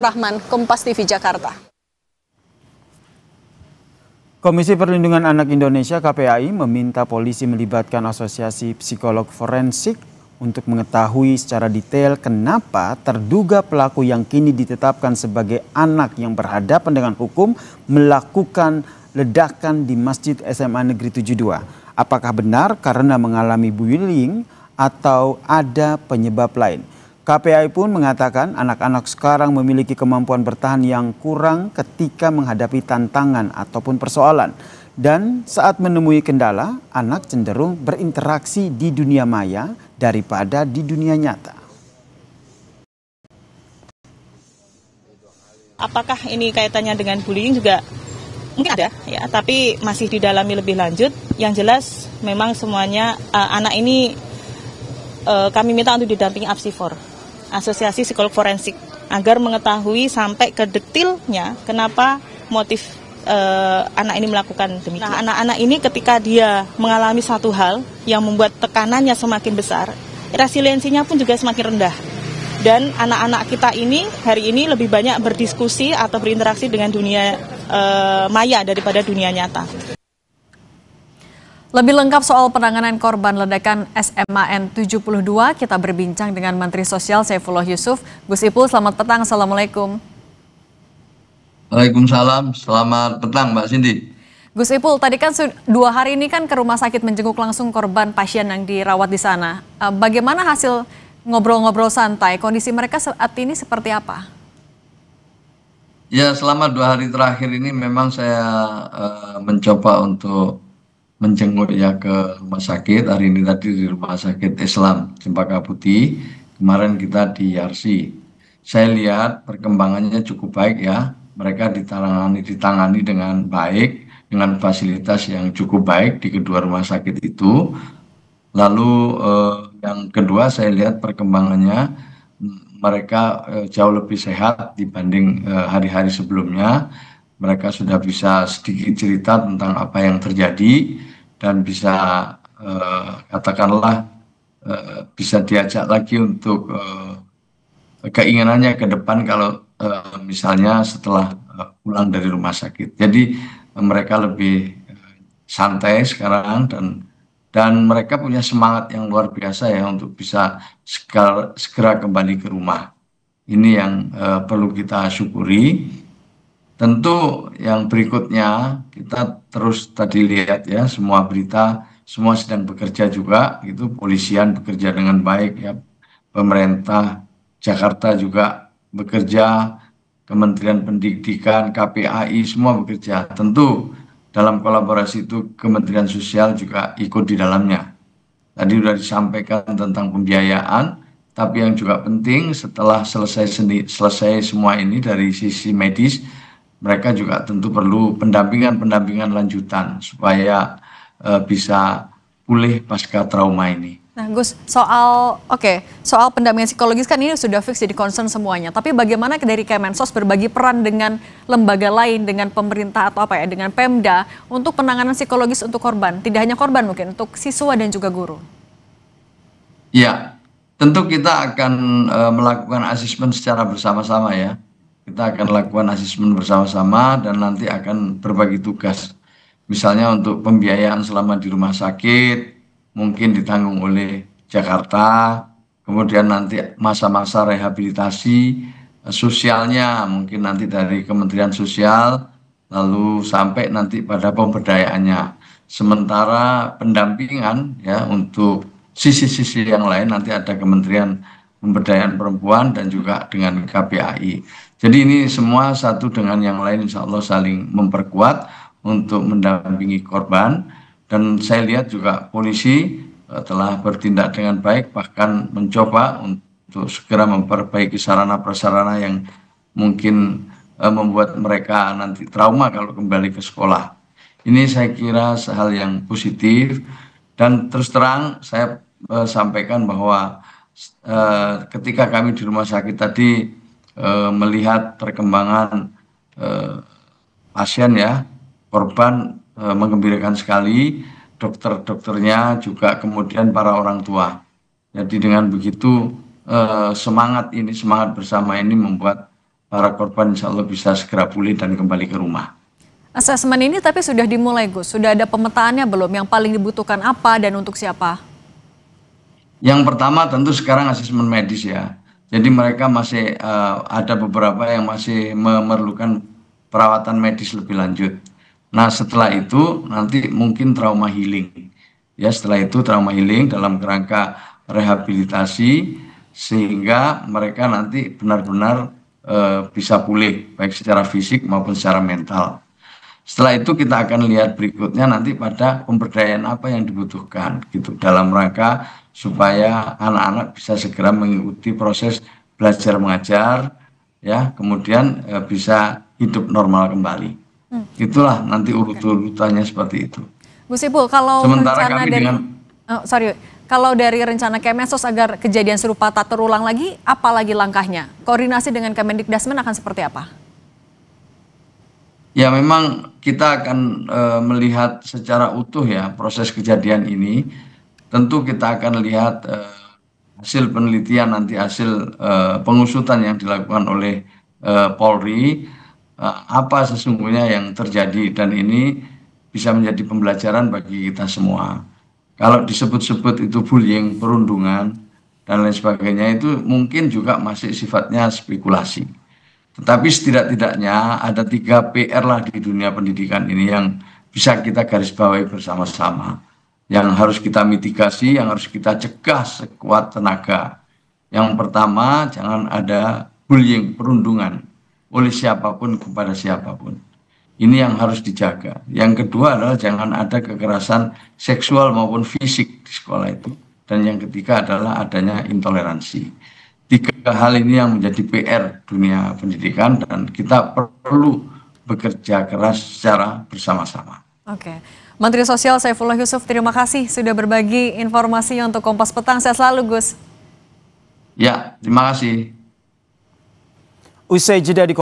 Rahman, Kompas TV Jakarta. Komisi Perlindungan Anak Indonesia (KPAI) meminta polisi melibatkan Asosiasi Psikolog Forensik untuk mengetahui secara detail kenapa terduga pelaku yang kini ditetapkan sebagai anak yang berhadapan dengan hukum melakukan ledakan di Masjid SMA Negeri 72. Apakah benar karena mengalami bullying atau ada penyebab lain? KPAI pun mengatakan anak-anak sekarang memiliki kemampuan bertahan yang kurang ketika menghadapi tantangan ataupun persoalan. Dan saat menemui kendala, anak cenderung berinteraksi di dunia maya daripada di dunia nyata. Apakah ini kaitannya dengan bullying juga? Mungkin ada ya, tapi masih didalami lebih lanjut. Yang jelas memang semuanya anak ini kami minta untuk didampingi APSIFOR, Asosiasi Psikolog Forensik, agar mengetahui sampai ke detailnya kenapa motif anak ini melakukan demikian. Nah, anak-anak ini ketika dia mengalami satu hal yang membuat tekanannya semakin besar, resiliensinya pun juga semakin rendah. Dan anak-anak kita ini hari ini lebih banyak berdiskusi atau berinteraksi dengan dunia maya daripada dunia nyata. Lebih lengkap soal penanganan korban ledakan SMAN 72, kita berbincang dengan Menteri Sosial Saifullah Yusuf. Gus Ipul, selamat petang. Assalamualaikum. Waalaikumsalam, selamat petang Mbak Cindy. Gus Ipul, tadi kan 2 hari ini kan ke rumah sakit menjenguk langsung korban pasien yang dirawat di sana. Bagaimana hasil ngobrol-ngobrol santai? Kondisi mereka saat ini seperti apa? Ya, selama 2 hari terakhir ini memang saya mencoba untuk menjenguk ya ke rumah sakit. Hari ini tadi di Rumah Sakit Islam Cempaka Putih, kemarin kita di Yarsi. Saya lihat perkembangannya cukup baik ya. Mereka ditangani dengan baik, dengan fasilitas yang cukup baik di kedua rumah sakit itu. Lalu yang kedua saya lihat perkembangannya mereka jauh lebih sehat dibanding hari-hari sebelumnya. Mereka sudah bisa sedikit cerita tentang apa yang terjadi dan bisa katakanlah bisa diajak lagi untuk keinginannya ke depan kalau misalnya setelah pulang dari rumah sakit. Jadi mereka lebih santai sekarang dan mereka punya semangat yang luar biasa ya untuk bisa segera kembali ke rumah. Ini yang perlu kita syukuri. Tentu yang berikutnya kita terus tadi lihat ya, semua berita, semua sedang bekerja juga, itu polisian bekerja dengan baik ya, pemerintah Jakarta juga bekerja, Kementerian Pendidikan, KPAI semua bekerja. Tentu dalam kolaborasi itu Kementerian Sosial juga ikut di dalamnya. Tadi sudah disampaikan tentang pembiayaan, tapi yang juga penting setelah selesai semua ini dari sisi medis, mereka juga tentu perlu pendampingan lanjutan supaya bisa pulih pasca trauma ini. Nah Gus, soal pendampingan psikologis kan ini sudah fix jadi concern semuanya. Tapi bagaimana dari Kemensos berbagi peran dengan lembaga lain, dengan pemerintah atau dengan Pemda untuk penanganan psikologis untuk korban? Tidak hanya korban mungkin, untuk siswa dan juga guru. Ya, tentu kita akan melakukan asesmen secara bersama-sama ya. Kita akan lakukan asesmen bersama-sama dan nanti akan berbagi tugas. Misalnya untuk pembiayaan selama di rumah sakit, mungkin ditanggung oleh Jakarta, kemudian nanti masa-masa rehabilitasi, sosialnya mungkin nanti dari Kementerian Sosial, lalu sampai nanti pada pemberdayaannya. Sementara pendampingan ya untuk sisi-sisi yang lain nanti ada Kementerian Pemberdayaan Perempuan dan juga dengan KPAI. Jadi ini semua satu dengan yang lain insya Allah saling memperkuat untuk mendampingi korban. Dan saya lihat juga polisi telah bertindak dengan baik, bahkan mencoba untuk segera memperbaiki sarana-prasarana yang mungkin membuat mereka nanti trauma kalau kembali ke sekolah. Ini saya kira hal yang positif. Dan terus terang saya sampaikan bahwa ketika kami di rumah sakit tadi melihat perkembangan pasien ya, korban menggembirakan sekali, dokter-dokternya juga kemudian para orang tua. Jadi dengan begitu semangat bersama ini membuat para korban insya Allah bisa segera pulih dan kembali ke rumah. Asesmen ini tapi sudah dimulai, Gus. Sudah ada pemetaannya belum? Yang paling dibutuhkan apa dan untuk siapa? Yang pertama tentu sekarang asesmen medis ya. Jadi mereka masih ada beberapa yang masih memerlukan perawatan medis lebih lanjut. Nah setelah itu nanti mungkin trauma healing. Ya setelah itu trauma healing dalam kerangka rehabilitasi sehingga mereka nanti benar-benar bisa pulih baik secara fisik maupun secara mental. Setelah itu kita akan lihat berikutnya nanti pada pemberdayaan apa yang dibutuhkan gitu dalam rangka supaya anak-anak bisa segera mengikuti proses belajar mengajar ya kemudian bisa hidup normal kembali. Itulah nanti urut-urutannya seperti itu. Gus Ipul, kalau Sementara rencana kami dari dengan kalau dari rencana Kemensos agar kejadian serupa tak terulang lagi, apa lagi langkahnya? Koordinasi dengan Kemendikbudrismen akan seperti apa? Ya memang kita akan melihat secara utuh ya proses kejadian ini. Tentu kita akan lihat hasil penelitian nanti hasil pengusutan yang dilakukan oleh Polri apa sesungguhnya yang terjadi dan ini bisa menjadi pembelajaran bagi kita semua. Kalau disebut-sebut itu bullying, perundungan dan lain sebagainya itu mungkin juga masih sifatnya spekulasi. Tetapi setidak-tidaknya ada 3 PR lah di dunia pendidikan ini yang bisa kita garis bawahi bersama-sama. Yang harus kita mitigasi, yang harus kita cegah sekuat tenaga. Yang pertama, jangan ada bullying, perundungan oleh siapapun kepada siapapun. Ini yang harus dijaga. Yang kedua adalah jangan ada kekerasan seksual maupun fisik di sekolah itu. Dan yang ketiga adalah adanya intoleransi. 3 hal ini yang menjadi PR dunia pendidikan dan kita perlu bekerja keras secara bersama-sama. Oke. Menteri Sosial Saifullah Yusuf, terima kasih sudah berbagi informasinya untuk Kompas Petang. Sehat selalu, Gus. Ya, terima kasih. Usai jeda di